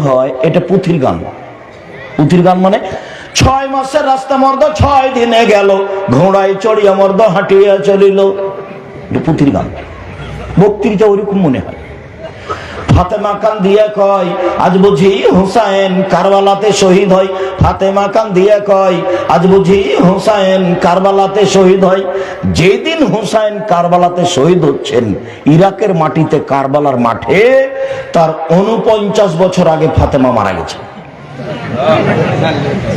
হয় এটা পুঁথির গান। পুঁথির গান মানে 6 মাসের রাস্তা মর্দ 6 দিনে গেল, ঘোড়ায় চড়িয়া মর্দ হাঁটিয়া চলিল। এটা পুঁথির গান। বক্তৃতা ওইরকম মনে হয়। ফাতেমা কান দিয়া কয় আজ বুঝি হুসাইন কারবালাতে শহীদ হয়। ফাতেমা কান দিয়া কয় আজ বুঝি হুসাইন কারবালাতে শহীদ হয়। যেদিন হুসাইন কারবালাতে শহীদ হচ্ছেন, ইরাকের মাটিতে কারবালার মাঠে, তার 49 বছর আগে ফাতেমা মারা গেছে।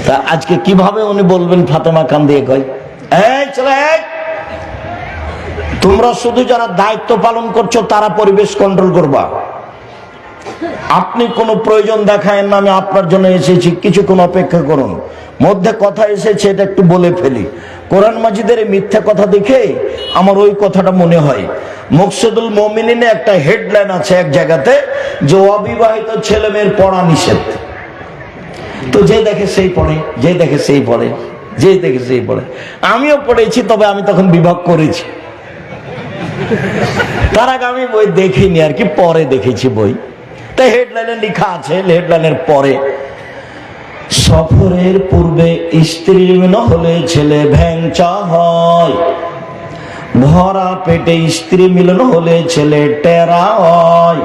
তা আজকে কিভাবে উনি বলবেন ফাতেমা কান দিয়ে কয়? এই চলে, তোমরা শুধু যারা দায়িত্ব পালন করছো তারা পরিবেশ কন্ট্রোল করবা। আপনি কোনো প্রয়োজন দেখায় না, আমি আপনার জন্য এসেছি, কিছুক্ষণ অপেক্ষা করুন। মধ্যে কথা এসেছে, এটা একটু বলে ফেলি। কোরআন মাজিদের মিথ্যা কথা দেখে আমার ওই কথাটা মনে হয়। মুকসিদুল মুমিনিনে একটা হেডলাইন আছে এক জায়গাতে, যে অবিবাহিত ছেলে মেয়ের পড়া নিষেধ। তো যে দেখে সেই পড়ে, যে দেখে সেই পড়ে, যে দেখে সেই পড়ে। আমিও পড়েছি, তবে আমি তখন বিভাগ করেছি। তার আগে আমি বই দেখিনি আর কি, পরে দেখেছি বই। তাই হেডলাইনে লেখা আছে, হেডলাইনের পরে, সফরের পূর্বে স্ত্রী হলে ছেলে ভ্যাংচা হয়, ভরা পেটে স্ত্রী মিলন হলে ছেলে টেরা হয়,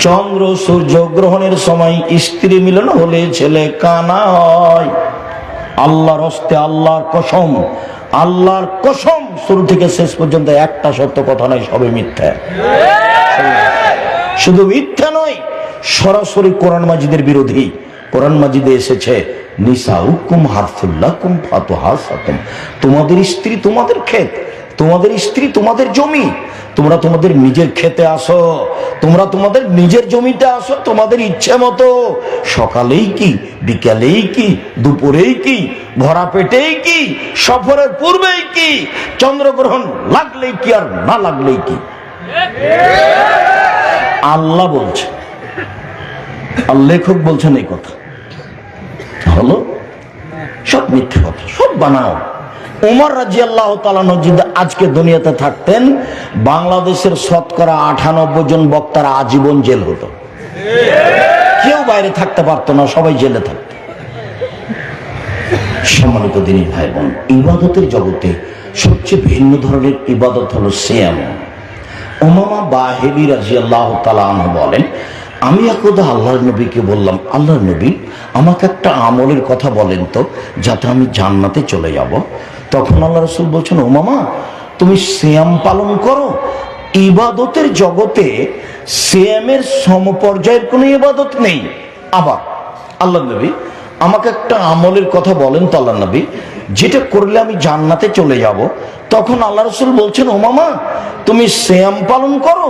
চন্দ্র সূর্য গ্রহণের সময় স্ত্রী মিলন হলে ছেলে কানা হয়। আল্লাহর হস্তে, আল্লাহর কসম, আল্লাহর কসম, শুরু থেকে শেষ পর্যন্ত একটা সত্য কথা নয়, সবই মিথ্যা। শুধু মিথ্যা নয়, সরাসরি কোরআন মাজিদের বিরোধী। কোরআন মাজিদে এসেছে নিসাউকুম হারসুল্লাকুম ফাতুহাসাতুম, তোমাদের স্ত্রী তোমাদের ক্ষেত, তোমাদের স্ত্রী তোমাদের জমি। তোমরা তোমাদের নিজের খেতে আসো, তোমরা তোমাদের নিজের জমিতে আসো তোমাদের ইচ্ছে মতো। সকালেই কি, বিকালেই কি, দুপুরেই কি, ভরা পেটেই কি, সফরের পূর্বেই কি, চন্দ্রগ্রহণ লাগলেই কি আর না লাগলেই কি। আল্লাহ বলছে, আর লেখক বলছেন এই কথা। হলো সব মিথ্যে কথা, সব বানাও। উমর রাদিয়াল্লাহু তাআলা যদি আজকে দুনিয়াতে থাকতেন, বাংলাদেশের শতকরা 98 জন বক্তারা আজীবন জেল হতো। কেউ বাইরে থাকতে পারতো না, সবাই জেলে থাকতো। সম্মানিত দিনী ভাই বোন, ইবাদতের জগতে সবচেয়ে ভিন্ন ধরনের ইবাদত হলো সিয়াম। উমামা বাহিলী রাদিয়াল্লাহু তাআলা আনহু বলেন, আমি একদা আল্লাহর নবীকে বললাম, আল্লাহর নবী, আমাকে একটা আমলের কথা বলেন তো, যাতে আমি জান্নাতে চলে যাব। তখন আল্লাহ রাসূল বলছেন, উমামা, তুমি সিয়াম পালন করো। ইবাদতের জগতে সিয়ামের সমপর্যায়ের কোনো ইবাদত নেই। আবার আল্লাহর নবী, আমাকে একটা আমলের কথা বলেন তো আল্লাহর নবী, যেটা করলে আমি জান্নাতে চলে যাব। তখন আল্লাহ রাসূল বলছেন, উমামা, তুমি সিয়াম পালন করো।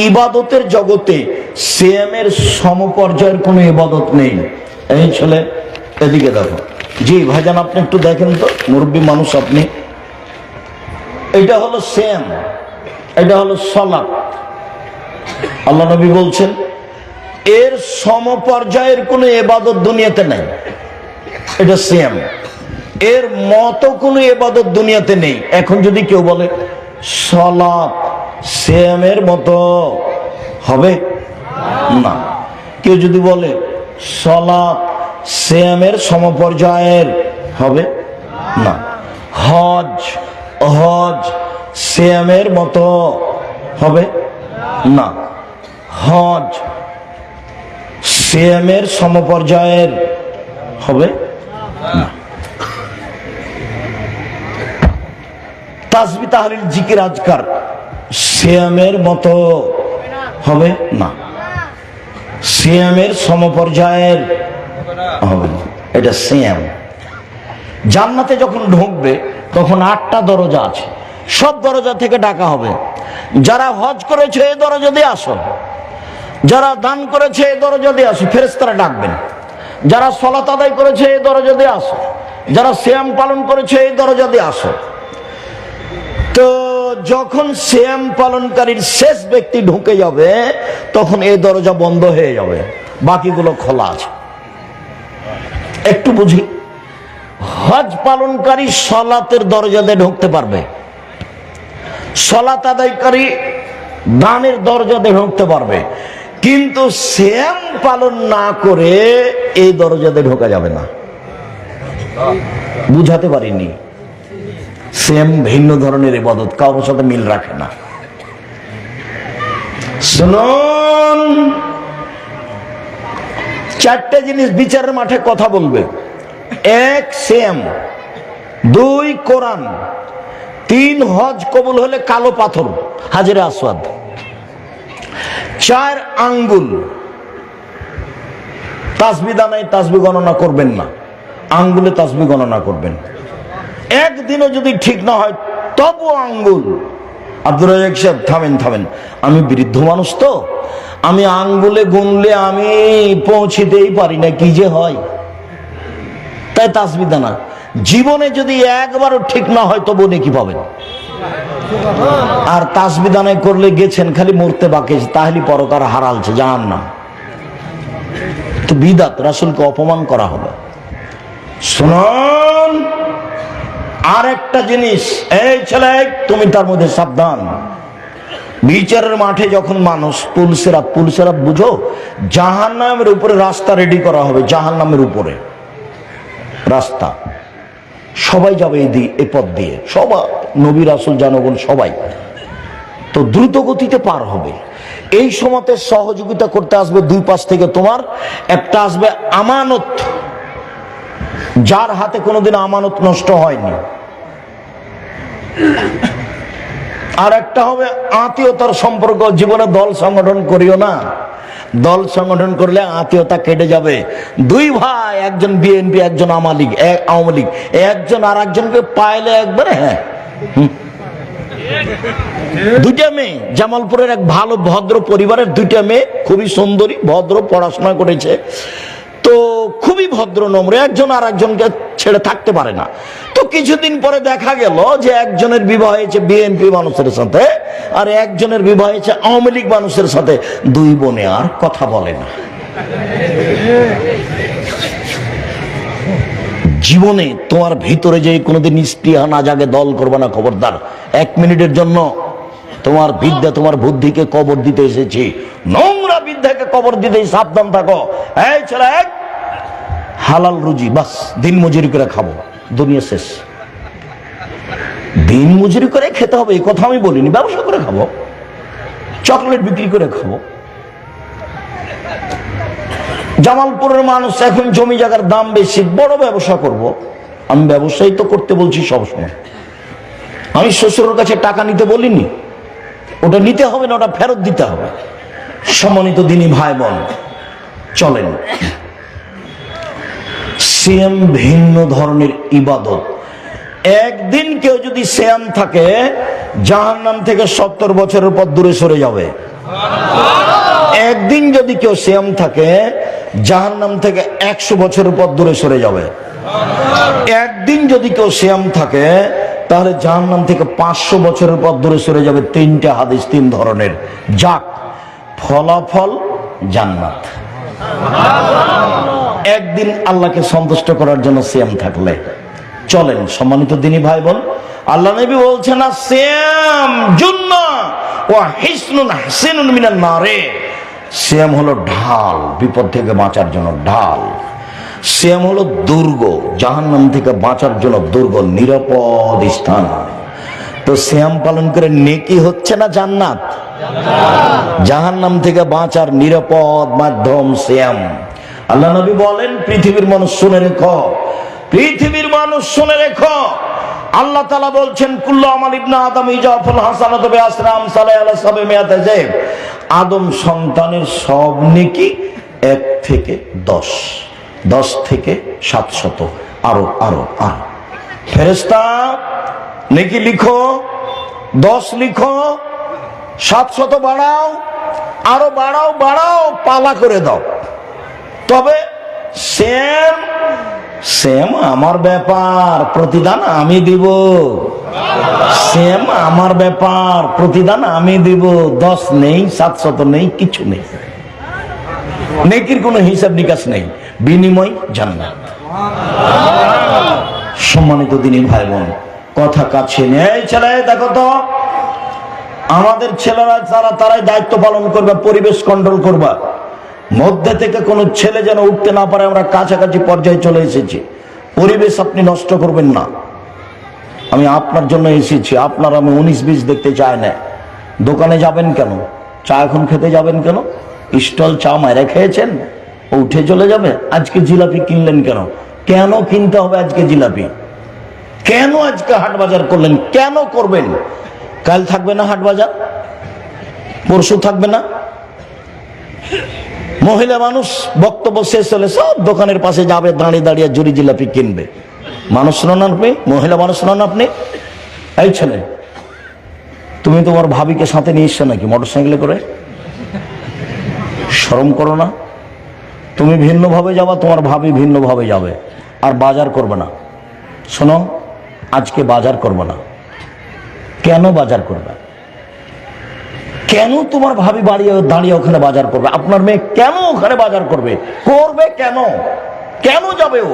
ইবাদতের জগতে সিয়ামের সমপর্যায়ের কোনো ইবাদত নেই। এই ছেলে, এদিকে দেখো। জি ভাইজান, আপনি একটু দেখেন তো, মুরব্বী মানুষ আপনি। এটা হলো সিয়াম, এটা হলো সালাত। আল্লাহ নবী বলছেন, এর সমপর্যায়ের কোনো ইবাদত দুনিয়াতে নাই। এটা সিয়াম, এর মতো কোনো ইবাদত দুনিয়াতে নেই। এখন যদি কেউ বলে সালাত সিয়ামের মতো, হবে না। কেউ যদি বলে সালাত সিয়ামের সমপর্যায়ের, হবে না। হজ, হজ সিয়ামের মতো, হবে না। হজ সিয়ামের সমপর্যায়ের, হবে না। তাসবিহ তাহলিল জিকির আজকার সিয়ামের মতো, হবে না। সিয়ামের সমপর্যায়ের হবে না। এটা সিয়াম। জান্নাতে যখন ঢুকবে তখন 8টা দরজা আছে, সব দরজা থেকে ডাকা হবে, যারা হজ করেছে এই দরজা দিয়ে আসো, যারা দান করেছে এই দরজা দিয়ে আসো, ফেরেশতারা ডাকবেন। যারা সালাত আদায় করেছে এই দরজা দিয়ে আসো, যারা সিয়াম পালন করেছে এই দরজা দিয়ে আসো। তো যখন সিয়াম পালনকারীর শেষ ব্যক্তি ঢুকে যাবে, তখন এই দরজা বন্ধ হয়ে যাবে, বাকিগুলো খোলা আছে। একটু বুঝি, হজ পালনকারী সালাতের দরজা দিয়ে ঢুকতে পারবে, সালাত আদায়কারী দানের দরজা দিয়ে ঢুকতে পারবে, কিন্তু সিয়াম পালন না করে এই দরজাতে ঢোকা যাবে না। বুঝাতে পারিনি। সিয়াম ভিন্ন ধরনের ইবাদত, কারোর সাথে মিল রাখে না। শুনুন, চারটে জিনিস বিচারের মাঠে কথা বলবে। এক, সিয়াম। দুই, কোরআন। তিন, হজ কবুল হলে কালো পাথর হাজরে আসওয়াদ। চার, আঙ্গুল। তাসবি দানায় তাসবি গণনা করবেন না, আঙ্গুলে তাসবি গণনা করবেন। একদিনও যদি ঠিক না হয় তবু আঙ্গুল। আব্দুর রাজ্জাক সাহেব, থামেন, আমি বৃদ্ধ মানুষ তো, আমি আঙ্গুলে গুনলে আমি পৌঁছিতেই পারি না, কি যে হয়। তাই তাসবি দানা জীবনে যদি একবারও ঠিক না হয় তবু নেকি পাবেন। আর তাসবি দানায় করলে গেছেন খালি মরতে বাকি, তাহলে পরকার হারালছে জাহান্নাম। তো বিদাত, রাসূলকে অপমান করা হবে। শুনুন, আর একটা জিনিস, এই ছেলে তুমি তার মধ্যে সাবধান। বিচারের মাঠে যখন মানুষ পুলসেরাত বুঝো, জাহান্নামের উপরে রাস্তা রেডি করা হবে। জাহান্নামের উপরে রাস্তা, সবাই যাবে এই পথ দিয়ে, সবাই, নবী রাসূল জনগণ সবাই। তো দ্রুত গতিতে পার হবে। এই সময়তে সহযোগিতা করতে আসবে দুই পাশ থেকে। তোমার একটা আসবে আমানত, যার হাতে কোনোদিন আমানত নষ্ট হয়নি। আর একটা হবে আত্মীয়তার সম্পর্ক। জীবনে দল সংগঠন করিও না, দল সংগঠন করলে আত্মীয়তা কেটে যাবে। দুই ভাই, একজন বিএনপি একজন আওয়ামী লীগ, একজন আর একজনকে পাইলে একবারে হ্যাঁ। দুইটা মেয়ে, জামালপুরের এক ভালো ভদ্র পরিবারের দুইটা মেয়ে, খুবই সুন্দরী, ভদ্র, পড়াশোনা করেছে, তো খুবই ভদ্র নম্র। একজন আর একজনকে ছেড়ে থাকতে পারে না। তো কিছুদিন পরে দেখা গেল যে একজনের বিবাহ হয়েছে বিএনপি মানুষের সাথে, আর একজনের বিবাহ হয়েছে আওয়ামী লীগ মানুষের সাথে। দুই বোনে আর কথা বলে না। জীবনে তোমার ভিতরে যে কোনোদিন স্পৃহা না জাগে, দল করবে না, খবরদার। 1 মিনিটের জন্য তোমার বিদ্যা, তোমার বুদ্ধিকে কবর দিতে এসেছি, নোংরা বিদ্যাকে কবর দিতে সাবধান থাকো। এই ছেলে, হালাল রুজি, বাস দিন মজুরি করে খাবো, দুনিয়া শেষ। দিন মজুরি করে খেতে হবে এই কথা আমি বলিনি, ব্যবসা করে খাবো, চকলেট বিক্রি করে খাবো। জামালপুরের মানুষ এখন জমি জায়গার দাম বেশি, বড় ব্যবসা করব। আমি ব্যবসায়ী তো করতে বলছি সবসময়। আমি শ্বশুরের কাছে টাকা নিতে বলিনি, ওটা নিতে হবে না, ওটা ফেরত দিতে হবে। সম্মানিত দিনী ভাই বোন, চলেন, সিয়াম ভিন্ন ধরনের ইবাদত। একদিন কেউ যদি সিয়াম থাকে, জাহান্নাম থেকে 70 বছরের পর দূরে সরে যাবে। একদিন যদি কেউ সিয়াম থাকে, জাহান্নাম থেকে 100 বছরের পর দূরে সরে যাবে। একদিন যদি কেউ সিয়াম থাকে, তাহলে জাহান্নাম থেকে 500 বছরের পর দূরে সরে যাবে। 3টা হাদিস, 3 ধরনের। যাক, ফলাফল জান্নাত। একদিন আল্লাহকে সন্তুষ্ট করার জন্য সিয়াম থাকলে চলেন। সম্মানিত দিনী ভাই বোন, আল্লাহ নবী বলছেন, না সিয়াম জুন্নাহ ওয়া হিসনুন হাসিনুন মিনান নারে। সিয়াম হলো ঢাল, বিপদ থেকে বাঁচার জন্য ঢাল। সিয়াম হলো দুর্গ, জাহান্নাম থেকে বাঁচার জন্য দুর্গ, নিরাপদ স্থান। তো সিয়াম পালন করে নেকি হচ্ছে না জান্নাত? জাহান্নাম থেকে বাঁচার নিরাপদ মাধ্যম সিয়াম। আল্লাহ নবী বলেন, পৃথিবীর মানুষ শুনে রেখো, পৃথিবীর মানুষ শুনে রেখো, আল্লাহ তাআলা বলছেন, কুল্লু আমাল ইবনে আদম ইজাফুল হাসানাতু বিআশরি আমসালিহা আলা 700 যায়ব। আদম সন্তানের সব নেকি 1 থেকে 10, 10 থেকে 700, আরো আরো আরো। ফেরেশতা নেকি লিখো, 10 লিখো, 700 বাড়াও, আরো বাড়াও বাড়াও, পালা করে দাও। তবে সেম আমার ব্যাপার, প্রতিদান আমি দিব। সেম আমার ব্যাপার, প্রতিদান আমি দিব। 10 নেই, 700 নেই, কিছু নেই, নেকির কোনো হিসাব নিকাশ নেই, বিনিময় জান্নাত। সম্মানিত দিনী ভাই বোন, কথা কাছে নেই। ছেলে দেখো তো, আমাদের ছেলেরা তারাই দায়িত্ব পালন করবে, পরিবেশ কন্ট্রোল করবা। মধ্যে থেকে কোনো ছেলে যেন উঠতে না পারে, আমরা কাছাকাছি পর্যায়ে চলে এসেছি। পরিবেশ আপনি নষ্ট করবেন না। আমি আপনার জন্য এসেছি, আপনার আমি 19-20 দেখতে চাই না। দোকানে যাবেন কেন? চা এখন খেতে যাবেন কেন? স্টল চা মায়েরা খেয়েছেন, উঠে চলে যাবে। আজকে জিলাপি কিনলেন কেন? কেন কিনতে হবে আজকে জিলাপি? কেন আজকে হাট বাজার করলেন? কেন করবেন? কাল থাকবে না হাট বাজার? পরশু থাকবে না? মহিলা মানুষ বক্তব্য শেষ হলে সব দোকানের পাশে যাবে, দাঁড়িয়ে দাঁড়িয়ে জুড়ি জিলাপি কিনবে। মানুষ নন আপনি? মহিলা মানুষ নন আপনি? এই ছেলে, তুমি তোমার ভাবিকে সাথে নিয়ে এসছো নাকি মোটরসাইকেলে করে? শরম করো না? তুমি ভিন্নভাবে যাবা, তোমার ভাবি ভিন্নভাবে যাবে, আর বাজার করবে না। শোনো, আজকে বাজার করবে না। কেন বাজার করবে? কেন তোমার ভাবি দাঁড়িয়ে ওখানে বাজার করবে? আপনার মেয়ে কেন ওখানে বাজার করবে? কেন? কেন যাবে ও?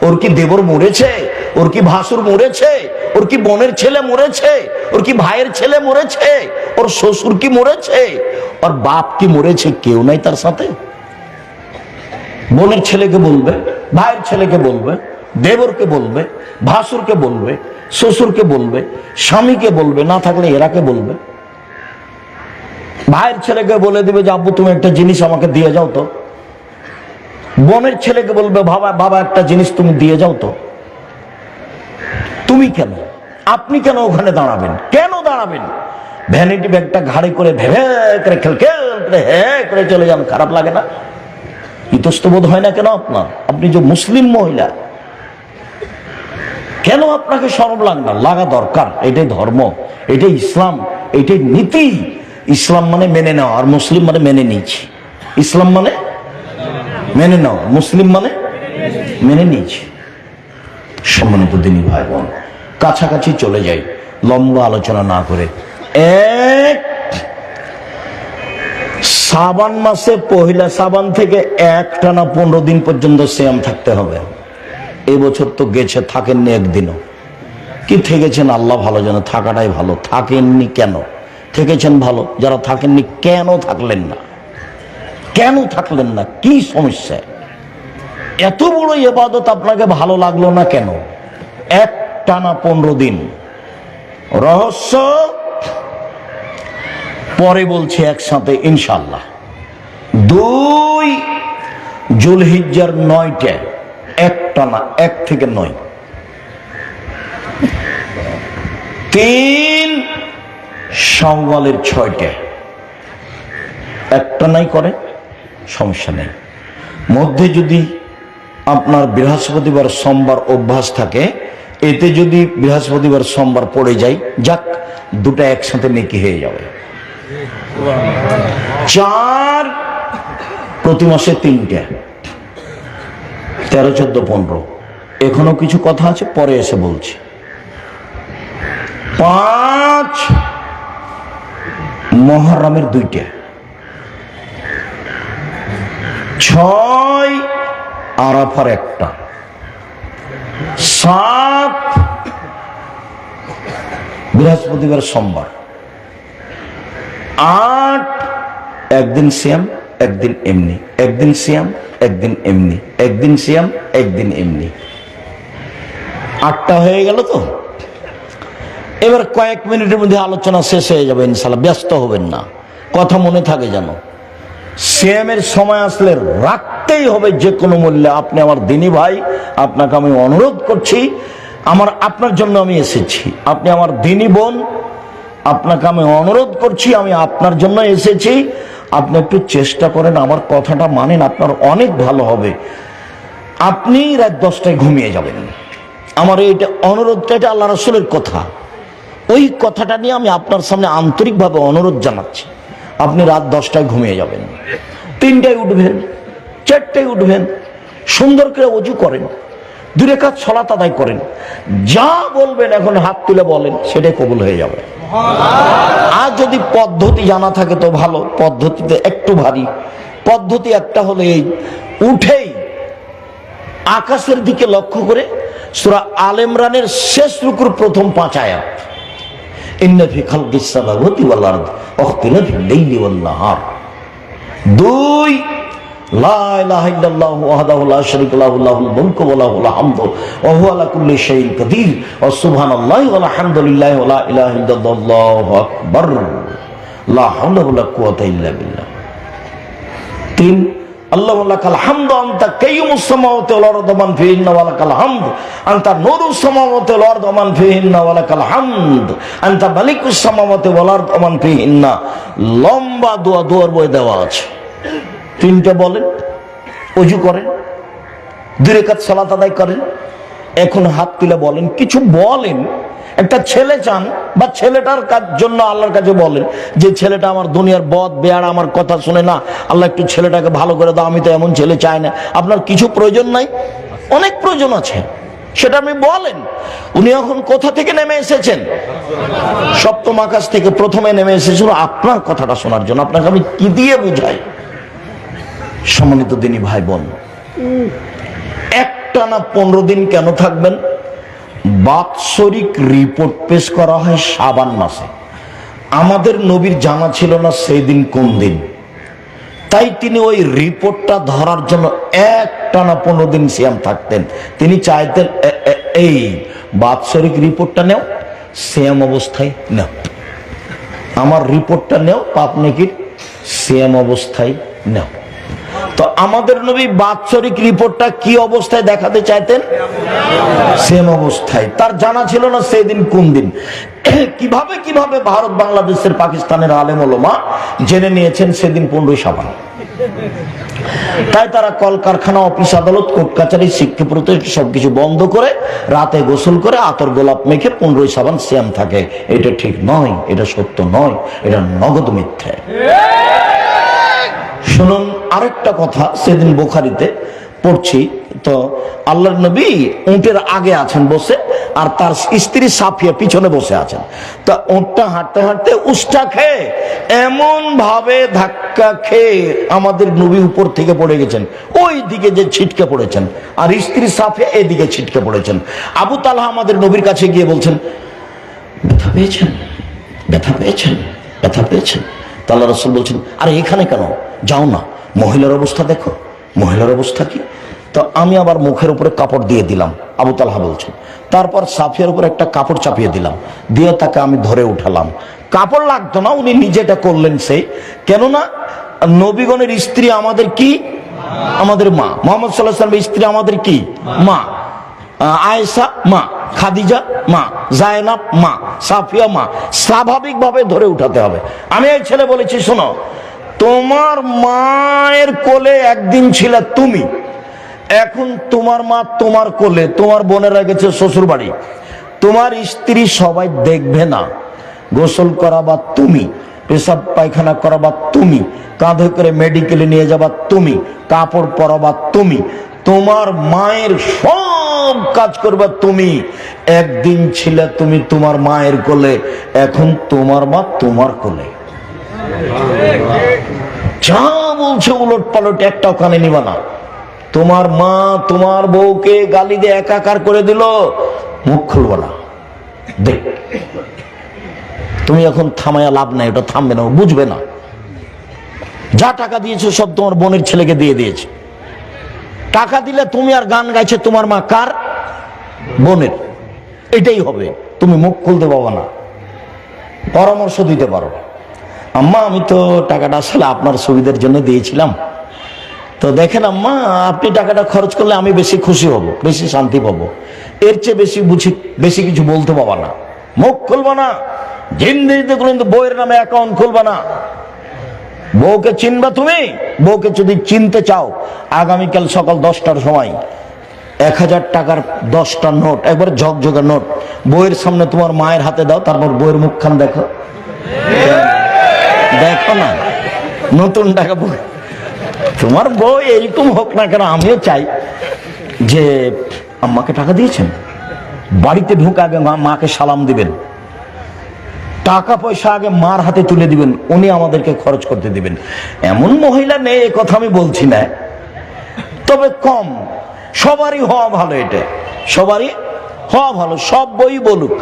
ওর কি দেবর মরেছে? ওর কি ভাসুর মরেছে? ওর কি বোনের ছেলে মরেছে? ওর কি ভাইয়ের ছেলে মরেছে? ওর শ্বশুর কি মরেছে? ওর বাপ কি মরেছে? কেউ নাই তার সাথে। বোনের ছেলেকে বলবে, ভাইয়ের ছেলেকে বলবে, দেবরকে বলবে, ভাসুরকে বলবে, শ্বশুরকে বলবে, স্বামীকে বলবে, না থাকলে এরাকে বলবে। ভাইয়ের ছেলেকে বলে দিবে যে আব্বু তুমি একটা জিনিস আমাকে দিয়ে যাও তো। বোনের ছেলেকে বলবে বাবা একটা জিনিস তুমি দিয়ে যাও তো। তুমি কেন? আপনি কেন ওখানে দাঁড়াবেন? কেন দাঁড়াবেন? ভ্যানিটি ব্যাগটা ঘাড়ে করে ভেবে করে খেলখেল করে করে চলে যান, খারাপ লাগে না? ইতস্তবোধ হয় না কেন আপনার? আপনি যে মুসলিম মহিলা, কেন আপনাকে শরম লাগে না? লাগা দরকার। এটাই ধর্ম, এটাই ইসলাম, এটাই নীতি। ইসলাম মানে মেনে নেওয়া, আর মুসলিম মানে মেনে নিয়েছি। ইসলাম মানে মেনে নেওয়া, মুসলিম মানে মেনে নিয়েছি। সম্মানিত দিনী ভাই বোন, কাছাকাছি চলে যাই, লম্বা আলোচনা না করে। শাবান মাসে পহিলা শাবান থেকে একটানা 15 দিন পর্যন্ত সিয়াম থাকতে হবে। এবছর তো গেছে, থাকেননি একদিনও। কি থেকেছেন আল্লাহ ভালো জানে, থাকাটাই ভালো। থাকেননি কেন? থেকেছেন ভালো। যারা থাকেননি কেন থাকলেন না? কেন থাকলেন না? কি সমস্যা? এত বড় ইবাদত আপনাকে ভালো লাগলো না কেন? একটানা 15 দিন। রহস্য পরে বলছি একসাথে ইনশাআল্লাহ। 2 জুলহিজ্জার 9টা একটানা, 1 থেকে 9। 3 শাওয়ালের 6টা একটানাই করে, সমস্যা নেই। মধ্যে যদি আপনার বৃহস্পতিবার সোমবার অভ্যাস থাকে, এতে যদি বৃহস্পতিবার সোমবার পড়ে যায়, যাক, 2টা একসাথে নেকি হয়ে যাবে। 4 প্রতি মাসে 3টা, 13, 14, 15। এখনো কিছু কথা আছে, পরে এসে বলছি। 5 মুহররমের 2টা, 6 আরাফার 1টা, 7 বৃহস্পতিবার সোমবার, 8 একদিন সিয়াম একদিন এমনি, একদিন সিয়াম একদিন এমনি, একদিন সিয়াম একদিন এমনি। 8টা হয়ে গেল তো। এবার কয়েক মিনিটের মধ্যে আলোচনা শেষ হয়ে যাবে ইনশাআল্লাহ, ব্যস্ত হবেন না। কথা মনে থাকে যেন, সিয়ামের সময় আসলে রাখতেই হবে যে কোনো মূল্যে। আপনি আমার দিনী ভাই, আপনাকে আমি অনুরোধ করছি, আপনার জন্য আমি এসেছি। আপনি আমার দিনী বোন, আপনাকে আমি অনুরোধ করছি, আমি আপনার জন্য এসেছি। আপনি একটু চেষ্টা করেন, আমার কথাটা মানেন, আপনার অনেক ভালো হবে। আপনি রাত 10টায় ঘুমিয়ে যাবেন। আমার এইটা অনুরোধটা, এটা আল্লাহ রাসূলের কথা। ওই কথাটা নিয়ে আমি আপনার সামনে আন্তরিকভাবে অনুরোধ জানাচ্ছি। আপনি রাত 10টায় ঘুমিয়ে যাবেন, 3টায় উঠবেন, 4টায় উঠবেন, সুন্দর করে ওযু করেন, 2 রাকাত সালাত আদায় করেন, যা বলবেন এখন হাত তুলে বলেন, সেটাই কবুল হয়ে যাবে। আর যদি পদ্ধতি জানা থাকে তো ভালো, পদ্ধতিতে একটু ভারী। পদ্ধতি একটা হলো এই, উঠেই আকাশের দিকে লক্ষ্য করে সূরা আল ইমরানের শেষ রুকুর প্রথম 5 আয়াত, ইন্না ফি খালকিস সামাওয়াতি ওয়াল আরদ ওয়াখতিলাফিল লাইলি ওয়ান নাহার। 2 লা ইলাহা ইল্লাল্লাহু ওয়াহদাহু লা শারীকা লাহু লাহুল মুলকু ওয়া লাহুল হামদু ওয়া হুয়া আলা কুল্লি শাইইন কাদির ওয়া সুবহানাল্লাহি ওয়া আলহামদুলিল্লাহি ওয়া লা ইলাহা ইল্লাল্লাহু আকবার লা হাওলা ওয়া লা কুওয়াতা ইল্লা বিল্লাহ। 3 আল্লাহু লাকাল হামদু আনতা কাইয়ুমুস সামাওয়াতি ওয়াল আরদি ওয়া মান ফিহিন্না ওয়া লাকাল হামদ আনতা নূরুস সামাওয়াতি ওয়াল আরদি ওয়া মান ফিহিন্না ওয়া লাকাল হামদ আনতা মালিকুস সামাওয়াতি ওয়াল আরদি ওয়া মান ফিহিন্না। লম্বা দোয়া, দোয়ার বই দেওয়া আছে। 3টা বলেন, ওযু করেন, 2 রাকাত সালাত আদায় করেন। এখন হাত তুলে বলেন, কিছু বলেন। একটা ছেলে চান বা ছেলেটার জন্য আল্লাহর কাছে বলেন যে ছেলেটা আমার দুনিয়ার বদ বেয়ার, আমার কথা শুনে না, আল্লাহ একটু ছেলেটাকে ভালো করে দাও, আমি তো এমন ছেলে চাই না। আপনার কিছু প্রয়োজন নাই? অনেক প্রয়োজন আছে, সেটা আপনি বলেন। উনি এখন কোথা থেকে নেমে এসেছেন? সপ্তম আকাশ থেকে প্রথমে নেমে এসেছিল আপনার কথাটা শোনার জন্য। আপনাকে আমি কি দিয়ে বুঝাই? সম্মানিত দিনী ভাই বোন, একটানা 15 দিন কেন থাকবেন? বাৎসরিক রিপোর্ট পেশ করা হয় শাবান মাসে। আমাদের নবীর জানা ছিল না সেই দিন কোন দিন, তাই তিনি ওই রিপোর্টটা ধরার জন্য একটানা 15 দিন সিয়াম থাকতেন। তিনি চাইতেন এই বাৎসরিক রিপোর্টটা নেও, সিয়াম অবস্থায় নেও, আমার রিপোর্টটা নেও, পাপ নেকির সিয়াম অবস্থায় নেও। তো আমাদের নবী বাৎসরিক রিপোর্টটা কি অবস্থায় দেখাতে চাইতেন? সেম অবস্থায়। তার জানা ছিল না সেই দিন কোন দিন। কিভাবে ভারত, বাংলাদেশের, পাকিস্তানের আলেম ওলামা জেনে নিয়েছেন সেদিন 15 শাবান। তাই তারা কলকারখানা, অফিস, আদালত, কোর্ট কাছারি, শিক্ষা প্রতিষ্ঠান সবকিছু বন্ধ করে রাতে গোসল করে আতর গোলাপ মেখে 15 শাবান সিয়াম থাকে। এটা ঠিক নয়, এটা সত্য নয়, এটা নগদ মিথ্যে। শুনুন আরেকটা কথা, সেদিন বুখারীতে পড়ছি, তো আল্লাহর নবী উটের আগে আছেন বসে, আর তার স্ত্রী সাফিয়া পিছনে বসে আছেন। তা উটটা হাঁটতে হাঁটতে উষ্টা খেয়ে এমন ভাবে ধাক্কা খেয়ে আমাদের নবী উপর থেকে পড়ে গেছেন, ওই দিকে যে ছিটকে পড়েছেন, আর স্ত্রী সাফিয়া এদিকে ছিটকে পড়েছেন। আবু তালহা আমাদের নবীর কাছে গিয়ে বলছেন, ব্যথা পেয়েছেন, ব্যথা পেয়েছেন, ব্যথা পেয়েছেন। তা আল্লাহ রাসূল বলছেন, আরে এখানে কেন, যাও না, মহিলার অবস্থা দেখো, মহিলার অবস্থা কি। তো আমি আবার মুখের উপরে কাপড় দিয়ে দিলাম, আবু তালহা বলছেন। তারপর সাফিয়ার উপর একটা কাপড় চাপিয়ে দিলাম, দিয়ে তাকে আমি ধরে উঠালাম। কাপড় লাগতো না, উনি নিজেটা করলেন। সেই কেননা নবীগণের স্ত্রী আমাদের কি? আমাদের মা। মুহাম্মদ সাল্লাল্লাহু আলাইহি ওয়াসাল্লামের স্ত্রী আমাদের কি? মা। আয়েশা মা, খাদিজা মা, জায়নাব মা, সাফিয়া মা। স্বাভাবিকভাবে ধরে উঠাতে হবে। আমি এই ছেলে বলেছি, শোনো, তোমার মায়ের কোলে একদিন ছিলে তুমি, এখন তোমার মা তোমার কোলে, তোমার বোনেরা গেছে শ্বশুর বাড়ি, তোমার স্ত্রী সবাই দেখবে না, গোসল করাবা তুমি, পেশাব পায়খানা করাবা তুমি, কাঁধে করে মেডিকেলে নিয়ে যাবা তুমি, কাপড় পরাবা তুমি, তোমার মায়ের সব কাজ করবা তুমি। একদিন ছিলে তুমি তোমার মায়ের কোলে, এখন তোমার মা তোমার কোলে। যা বলছে উলট পালট একটাও কানে নিবা না। তোমার মা তোমার বউকে গালি দিয়ে একাকার করে দিল, মুখ খুলবো না। দেখ, তুমি এখন থামায়া লাভ নাই, ওটা থামবে না, বুঝবে না। যা টাকা দিয়েছো সব তোমার বোনের ছেলেকে দিয়ে দিয়েছে। টাকা দিলে তুমি আর গান গাইছে তোমার মা কার? বোনের। এটাই হবে, তুমি মুখ খুলতে পারবে না। পরামর্শ দিতে পারো, আম্মা আমি তো টাকাটা আসলে আপনার সুবিধার জন্য দিয়েছিলাম, তো দেখেন আম্মা, আপনি টাকাটা খরচ করলে আমি বেশি খুশি হব, বেশি শান্তি পাবো, এর চেয়ে বেশি কিছু বলতে পারবা না। মুখ খুলবা না, জিন্দেগিতে কিন্তু বউয়ের নামে অ্যাকাউন্ট খুলবা না। বউকে চিনবা তুমি? বউকে যদি চিনতে চাও, আগামীকাল সকাল 10টার সময় 1000 টাকার 10টা নোট, একবার ঝকঝকে নোট বউয়ের সামনে তোমার মায়ের হাতে দাও, তারপর বউয়ের মুখখান দেখো, দেখো না, নতুন টাকা বউ। তোমার বউ এরকম হোক না কেন, আমিও চাই যে আম্মাকে টাকা দিয়েছেন, বাড়িতে ঢুকে আগে মাকে সালাম দিবেন, টাকা পয়সা আগে মার হাতে তুলে দিবেন, উনি আমাদেরকে খরচ করতে দিবেন। এমন মহিলা নেই, এ কথা আমি বলছি না, তবে কম। সবারই হওয়া ভালো, এটা সবারই হওয়া ভালো, সব বই বলুক।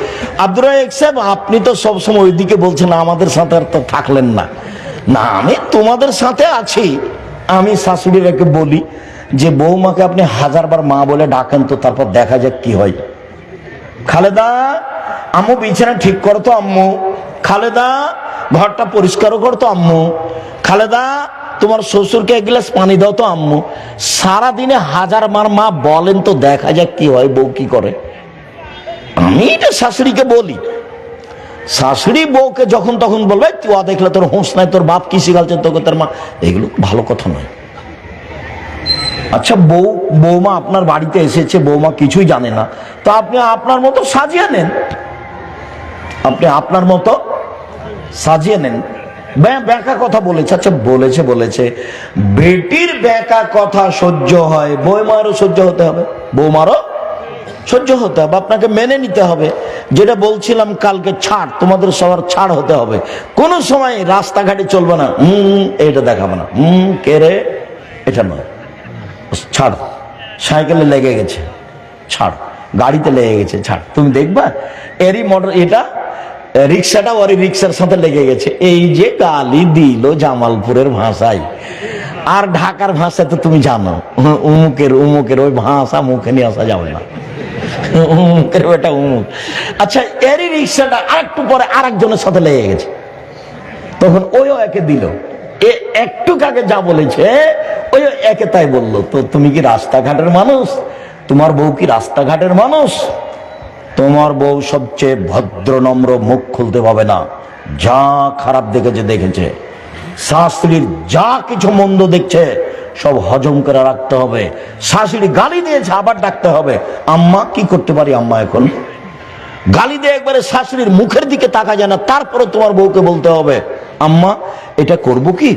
আব্দুর রাজ্জাক সাহেব, আপনি তো সবসময় ওইদিকে বলছেন, আমাদের সাথে আর তো থাকলেন না। না, আমি তোমাদের সাথে আছি। আমি শাশুড়িরাকে বলি যে বৌমাকে আপনি 1000 বার মা বলে ডাকেন তো, তারপর দেখা যাক কি হয়। খালেদা, আম্মু বিছানা ঠিক করো তো আম্মু। খালেদা, ঘরটা পরিষ্কারও করো তো আম্মু। খালেদা, তোমার শ্বশুরকে এক গ্লাস পানি দাও তো আম্মু। সারাদিনে 1000 বার মা বলেন তো, দেখা যাক কি হয়, বউ কি করে। আমি এটা শাশুড়িকে বলি। শাশুড়ি বউকে যখন তখন বলবে, তুই দেখলে তোর হোঁস নাই, তোর বাপ কি শিখালছে তোকে তোর মা, এগুলো ভালো কথা নয়। আচ্ছা, বৌমা আপনার বাড়িতে এসেছে, বৌমা কিছুই জানে না, তো আপনি আপনার মতো সাজিয়ে নেন। আপনি আপনার মতো সাজিয়ে নেন। ব্যাকা কথা বলেছে, আচ্ছা বলেছে বেটির ব্যাকা কথা সহ্য হয়, বৌমারও সহ্য হতে হবে, বৌমারও সহ্য হতে হবে, আপনাকে মেনে নিতে হবে। যেটা বলছিলাম কালকে, ছাড়, তোমাদের সবার ছাড় হতে হবে। কোনো সময় রাস্তাঘাটে চলবে না এটা দেখাবে না, কে রে, এটা নয়, ছাড়। সাইকেলে লেগে গেছে, ছাড়। গাড়িতে লেগে গেছে, ছাড়। তুমি দেখবা এরই মোটর, এটা রিক্সাটা ওরই রিক্সার সাথে লেগে গেছে। এই যে গালি দিল জামালপুরের ভাষায়, আর ঢাকার ভাষায় তো তুমি জানো, উমুকের ওই ভাষা মুখে নিয়ে আসা যাবে না, উমুকের ওটা উমুক। আচ্ছা, এরই রিক্সাটা আরেকটু পরে আরেকজনের সাথে লেগে গেছে, তখন ওইও একে দিল। একটু আগে যা বলেছে ওই একে তাই বললো। তো তুমি কি রাস্তাঘাটের মানুষ? তোমার বউ কি রাস্তাঘাটের মানুষ? তোমার বউ সবচেয়ে ভদ্র নম্র, মুখ খুলতে পাবে না। যা খারাপ দেখেছে, শাশুড়ির যা কিছু মন্দ দেখছে সব হজম করে রাখতে হবে। শাশুড়ি গালি দিয়েছে, আবার ডাকতে হবে, আম্মা কি করতে পারি আম্মা এখন। গালি দিয়ে একবারে শাশুড়ির মুখের দিকে তাকা যায় না, তারপরে তোমার বউকে বলতে হবে, আম্মা এটা করবো কি,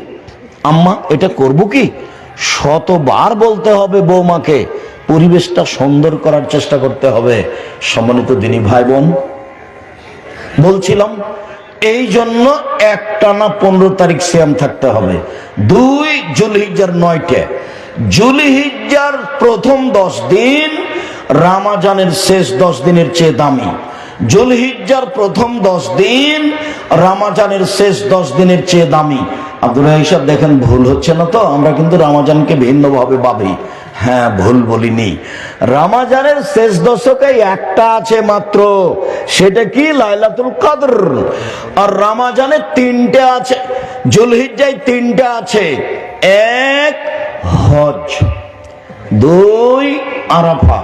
আম্মা এটা করবো কি। শতবার বলতে হবে বৌমাকে, পরিবেশটা সুন্দর করার চেষ্টা করতে হবে। সম্মানিত দিনী ভাই বোন, বলছিলাম এই জন্য একটানা 15 তারিখ সিয়াম থাকতে হবে। 2 জুলহিজ্জার 9টে, জুলহিজ্জার প্রথম 10 দিন রামাজানের শেষ 10 দিনের চেয়ে দামি। জুলহিজ্জার প্রথম 10 দিন রামাজানের শেষ 10 দিনের চেয়ে দামি। আব্দুর রাজ্জাক সাহেব, দেখেন ভুল হচ্ছে না তো? আমরা কিন্তু রামাজানকে ভিন্নভাবে ভাবি। হ্যাঁ, ভুল বলিনি। রামাজানের শেষ দশকে একটা আছে মাত্র, সেটা কি? লাইলাতুল কদর। আর রামাজানে 3টে আছে, জুলহিজ্জায় 3টে আছে। 1 হজ, 2 আরাফা,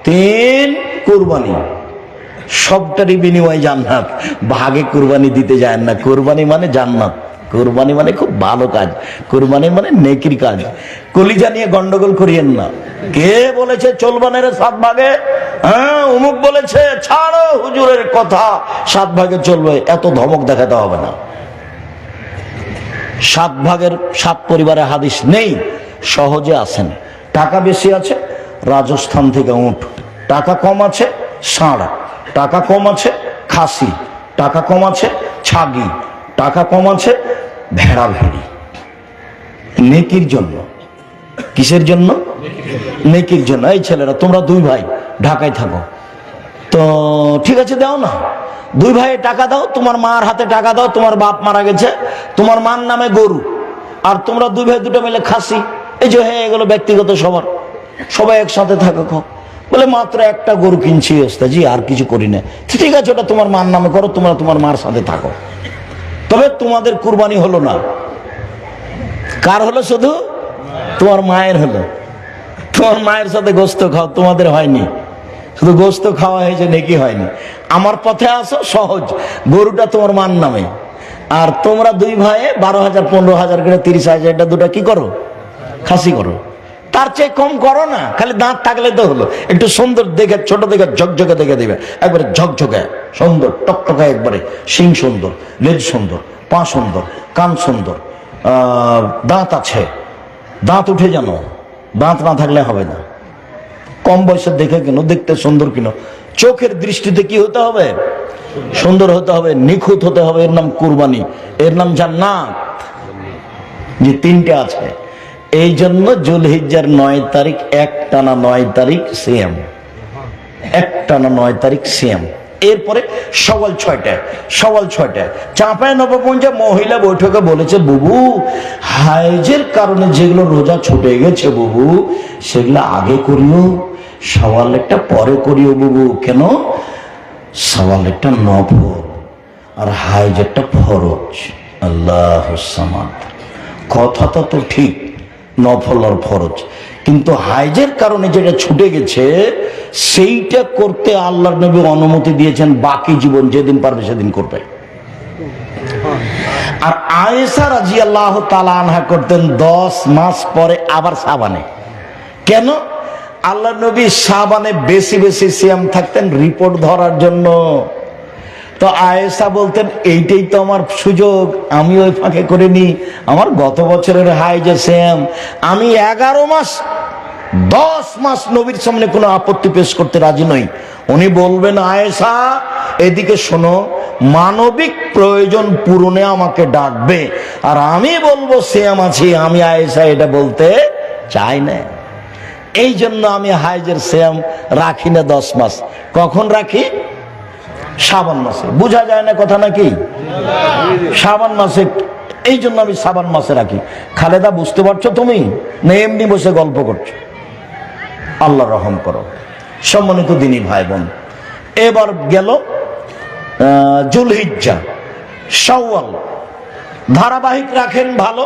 3 কুরবানি। সবটারই বিনিময় জান্নাত। ভাগে কুরবানি দিতে যায় না। কুরবানি মানে জান্নাত, কুরবানি মানে খুব ভালো কাজ, কুরবানি মানে নেকির কাজ। কলিজা নিয়ে গন্ডগোল করিয়েন না। কে বলেছে চলবে না রে 7 ভাগে? হ্যাঁ, অমুক বলেছে। ছাড়ো হুজুরের কথা, 7 ভাগে চলবে, এত ধমক দেখাতে হবে না। 7 ভাগের 7 পরিবারের হাদিস নেই, সহজে আসেন। টাকা বেশি আছে, রাজস্থান থেকে উট। টাকা কম আছে, ষাঁড়। টাকা কম আছে, খাসি। টাকা কম আছে, ছাগি। টাকা কম আছে, ভেড়া ভেড়ি। নেকির জন্য। কিসের জন্য? নেকির জন্য। এই ছেলেরা, তোমরা 2 ভাই ঢাকায় থাকো, তো ঠিক আছে, দাও না, 2 ভাইয়ে টাকা দাও। তোমার মার হাতে টাকা দাও, তোমার বাপ মারা গেছে, তোমার মার নামে গরু, আর তোমরা 2 ভাই 2টা মিলে খাসি। এই যে হ্যাঁ, এগুলো ব্যক্তিগত, সবাই একসাথে থাকো। বলে মাত্র একটা গরু কিনছি ওস্তাদ জি, আর কিছু করি না। ঠিক আছে, ওটা তোমার মার নামে করো, তোমরা তোমার মার সাথে থাকো। তবে তোমাদের কুরবানি হলো না। কার হলো? শুধু তোমার মায়ের হলো। তোমার মায়ের সাথে গোস্ত খাও, তোমাদের হয়নি। শুধু গোস্ত খাওয়া হয়েছে, নেকি হয়নি। আমার পথে আসো, সহজ। গরুটা তোমার মার নামে, আর তোমরা 2 ভাইয়ে 12,000 15,000 করে 30,000 এটা 2টা কি করো? খাসি করো। তার চেয়ে কম করো না, খালি দাঁত থাকলে তো হলো। একটু সুন্দর দেখে, ছোট দেখে, ঝকঝকে দেখে দিবে, একবারে ঝকঝকে সুন্দর, টকটকে, একবারে শিং সুন্দর, লেজ সুন্দর, পা সুন্দর, কান সুন্দর, দাঁত আছে, দাঁত উঠে জানো। দাঁত না থাকলে হবে না। কম বয়সে দেখে কেন, দেখতে সুন্দর কিনো। চোখের দৃষ্টিতে কি হতে হবে? সুন্দর হতে হবে, নিখুঁত হতে হবে। এর নাম কুরবানি, এর নাম জান্নাত। যে 3টে আছে, এই জন্য জুলহিজ্জার 9 তারিখ, একটানা 9 তারিখ সিয়াম। একটানা 9 তারিখ সিয়াম। এরপরে সওয়াল 6টা, সওয়াল 6টা। চাঁপায় নবগঞ্জে মহিলা বৈঠকে বলেছে, বুবু হাইজের কারণে যেগুলো রোজা ছুটে গেছে বুবু, সেগুলো আগে করিও, সওয়াল একটা পরে করিও বুবু। কেন? সওয়াল একটা নফল আর হাইজ একটা ফরজ। আল্লাহ সামাদ। কথাটা তো ঠিক, নফল আর ফরজ, কিন্তু হাইজের কারণে যেটা ছুটে গেছে সেইটা করতে আল্লাহর নবী অনুমতি দিয়েছেন, বাকি জীবন যেদিন পারবে সেদিন করবে। আর আয়েশা রাদিয়াল্লাহু তাআলা আনহা করতেন 10 মাস পরে আবার শাবানে। কেন? আল্লাহর নবী শাবানে বেশি বেশি সিয়াম থাকতেন রিপোর্ট ধরার জন্য। তো আয়েশা বলতেন, এইটাই তো আমার সুযোগ, আমি ওই ফাঁকে করে নি। আমার গত বছরের হাইজে সিয়াম, আমি 11 মাস 10 মাস নবীর সামনে কোনো আপত্তি পেশ করতে রাজি নই। উনি বলবেন, আয়েশা এদিকে শোনো, মানবিক প্রয়োজন পূরণে আমাকে ডাকবে, আর আমি বলবো সিয়াম আছি, আমি আয়েশা এটা বলতে চাই না। এই জন্য আমি হাইজের সিয়াম রাখি না 10 মাস। কখন রাখি? শাবান মাসে। বোঝা যায় না কথা নাকি? শাবান মাসে। এই জন্য আমি শাবান মাসে রাখি। খালেদা বুঝতে পারছো তুমি, না এমনি বসে গল্প করছো? আল্লাহ রহম করো। সম্মানিত দিনী ভাই বোন, এবার গেল জুলহিজ্জা, শাওয়াল। ধারাবাহিক রাখেন ভালো,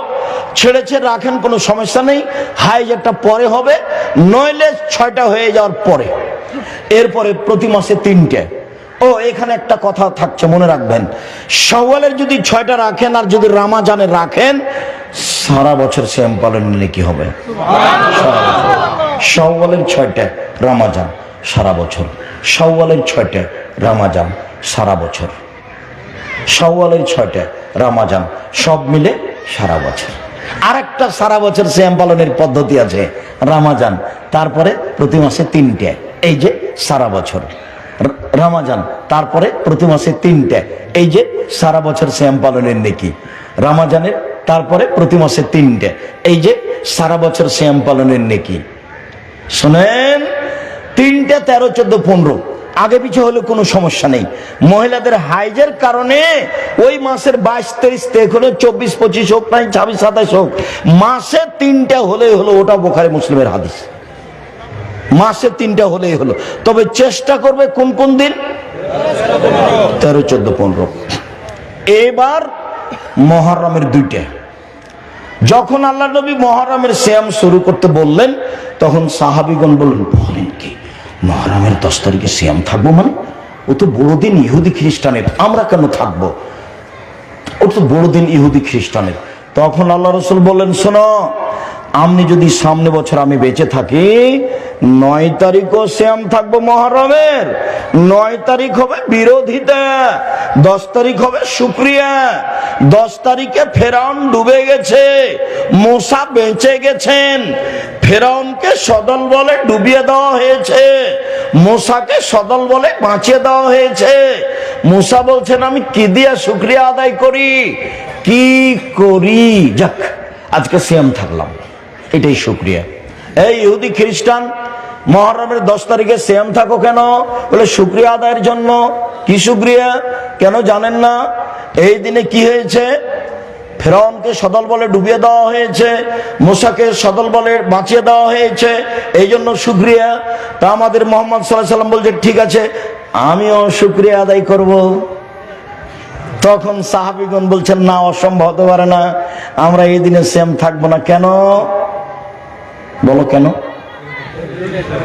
ছেড়েছে রাখেন কোনো সমস্যা নেই। হাইজ একটা পরে হবে, নইলে 6টা হয়ে যাওয়ার পরে। এরপরে প্রতি মাসে 3টে। ও এখানে একটা কথা থাকছে, মনে রাখবেন, শাওয়ালের যদি 6টা রাখেন আর যদি রমজানে রাখেন, সারা বছর সিয়াম পালন নিলে কি হবে? শাওয়ালের 6টা, রমজান সারা বছর। শাওয়ালের 6টা, রমজান সারা বছর। শাওয়ালের 6টা, রমজান সব মিলে সারা বছর। আরেকটা সারা বছর সিয়াম পালনের পদ্ধতি আছে, রমজান তারপরে প্রতি মাসে 3টে। এই যে সারা বছর রমজান, তারপরে প্রতি মাসে 3টে। এই যে সারা বছর সিয়াম পালনের নেকি। রমজানের তারপরে প্রতি মাসে 3টে। এই যে সারা বছর সিয়াম পালনের নেকি। শুনেন, 3টে 13, 14, 15 আগে পিছু হলে কোনো সমস্যা নেই। মহিলাদের হাইজের কারণে ওই মাসের 22, 23 তারিখ হলে 24, 25 হোক, নাই 26, 27 হোক, মাসে 3টে হলেই হলো। ওটা বুখারী মুসলিমের হাদিস। মাসে 3টে হলেই হলো। তবে চেষ্টা করবে কোন কোন দিন? 13, 14, 15। এবার মুহররমের 2টে। যখন আল্লাহ নবী মুহররমের সিয়াম শুরু করতে বললেন, তখন সাহাবীগণ বললেন কি মুহররমের 10 তারিখে সিয়াম থাকবো? মানে ও তো বড়দিন ইহুদি খ্রিস্টানের, আমরা কেন থাকবো? ও তো বড়দিন ইহুদি খ্রিস্টানের। তখন আল্লাহ রাসূল বললেন, শোনো, আমি যদি সামনে বছর আমি বেঁচে থাকি, 9 তারিখও সিয়াম থাকবো মুহররমের। 9 তারিখ হবে বিরোধিতা, 10 তারিখ হবে শুকরিয়া। 10 তারিখে ফেরাউন ডুবে গেছে, মূসা বেঁচে গেছেন। ফেরাউনকে সদল বলে ডুবিয়ে দেওয়া হয়েছে, মূসাকে সদল বলে বাঁচিয়ে দেওয়া হয়েছে। মূসা বলছেন, আমি কি দিয়া শুকরিয়া আদায় করি, কি করি? যাক, আজকে সিয়াম থাকলাম, এটাই শুকরিয়া। এই ইহুদি খ্রিস্টান, মুহররমের 10 তারিখে সিয়াম থাকো কেন? বলে শুকরিয়া আদায়ের জন্য। কি শুকরিয়া? কেন জানেন না? এই দিনে কি হয়েছে? ফেরাউনকে সদল বলে ডুবিয়ে দেওয়া হয়েছে, মূসাকে সদল বলে বাঁচিয়ে দেওয়া হয়েছে, এই জন্য শুকরিয়া। তা আমাদের মুহাম্মদ সাল্লাল্লাহু আলাইহি ওয়াসাল্লাম বলছে, ঠিক আছে, আমিও শুকরিয়া আদায় করব। তখন সাহাবীগণ বলছেন, না, অসম্ভব হতে পারে না, আমরা এই দিনে সিয়াম থাকবো না। কেন বলো, কেন?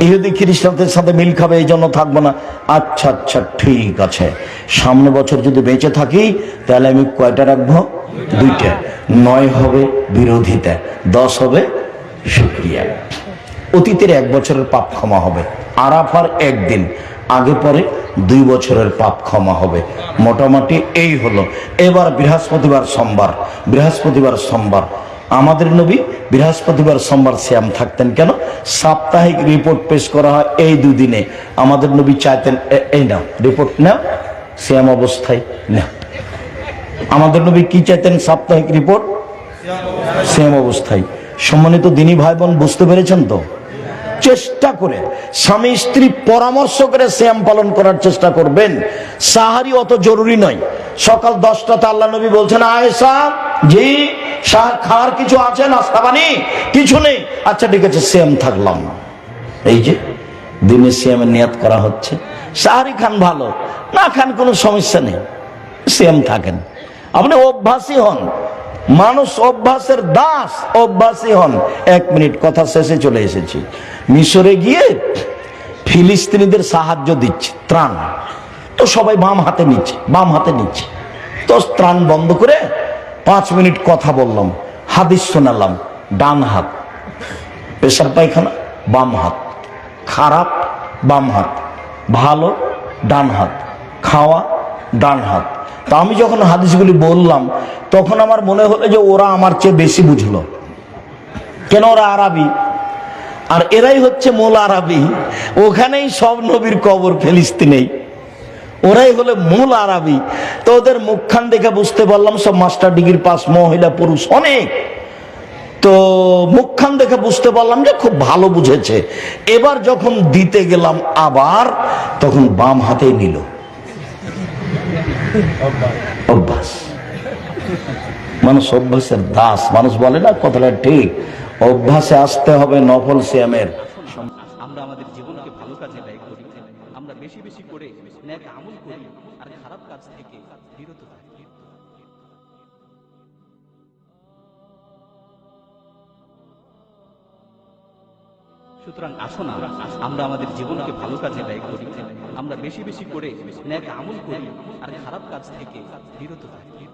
ইহুদি খ্রিস্টানদের সাথে মিল খাবে, এই জন্য থাকবো না। আচ্ছা আচ্ছা, ঠিক আছে, সামনে বছর যদি বেঁচে থাকি তাহলে আমি কয়টা রাখবো? 2টে। 9 হবে বিরোধিতা, 10 হবে শুকরিয়া। অতীতের 1 বছরের পাপ ক্ষমা হবে। আরাফার একদিন আগে পরে 2 বছরের পাপ ক্ষমা হবে। মোটামুটি এই হলো। এবার বৃহস্পতিবার সোমবার, বৃহস্পতিবার সোমবার আমাদের নবী বৃহস্পতিবার সোমবার সিয়াম থাকতেন। কেন? সাপ্তাহিক রিপোর্ট পেশ করা হয় এই 2 দিনে। আমাদের নবী চাইতেন, এই নাও রিপোর্ট নাও, সিয়াম অবস্থায় নাও। আমাদের নবী কি চাইতেন? সাপ্তাহিক রিপোর্ট সিয়াম অবস্থায়। সম্মানিত দিনী ভাই বোন, বুঝতে পেরেছেন তো? চেষ্টা করে স্বামী স্ত্রী পরামর্শ করে সিয়াম পালন করার চেষ্টা করবেন। সাহারি অত জরুরি নয়। সকাল 10টাতে আল্লাহ নবী বলছেন, আয়েশা জি খাওয়ার কিছু আছে, নাস্তা পানি কিছু নেই, আচ্ছা ঠিক আছে সিয়াম থাকলাম। এই যে দিনে সিয়ামের নিয়াত করা হচ্ছে। সাহারি খান ভালো, না খান কোনো সমস্যা নেই, সিয়াম থাকেন। আপনি অভ্যাসী হন, মানুষ অভ্যাসের দাস, অভ্যাসী হন। 1 মিনিট, কথা শেষে চলে এসেছি। মিশরে গিয়ে ফিলিস্তিনিদের সাহায্য দিচ্ছে, ত্রাণ। তো সবাই বাম হাতে নিচ্ছে। তো ত্রাণ বন্ধ করে 5 মিনিট কথা বললাম, হাদিস শোনালাম। ডান হাত পেশাব পায়খানা, বাম হাত খারাপ, বাম হাত ভালো, ডান হাত খাওয়া, ডান হাত। তা আমি যখন হাদিসগুলি বললাম তখন আমার মনে হলো যে ওরা আমার চেয়ে বেশি বুঝলো, কেন ওরা আরবি, আর এরাই হচ্ছে মূল আরবি। ওখানেই সব নবীর কবর, ফিলিস্তিনেই, ওরাই হলো মূল আরবি। তো ওদের মুখখান দেখে বুঝতে পারলাম সব মাস্টার ডিগ্রি পাস, মহিলা পুরুষ অনেক। তো মুখখান দেখে বুঝতে পারলাম যে খুব ভালো বুঝেছে। এবার যখন দিতে গেলাম আবার, তখন বাম হাতেই নিল। অভ্যাস, মানুষ অভ্যাসের দাস। মানুষ বলে না, কথাটা ঠিক, অভ্যাসে আসতে হবে নফল সিয়ামের। আমরা আমাদের জীবনকে ভালো কাজে ব্যয় করি, আমরা বেশি বেশি করে নেক আমল করি আর খারাপ কাজ থেকে বিরত থাকি। সুতরাং আসুন আমরা আমাদের জীবনকে ভালো কাজে ব্যয় করি, আমরা বেশি বেশি করে নেক আমল করি আর খারাপ কাজ থেকে বিরত থাকি।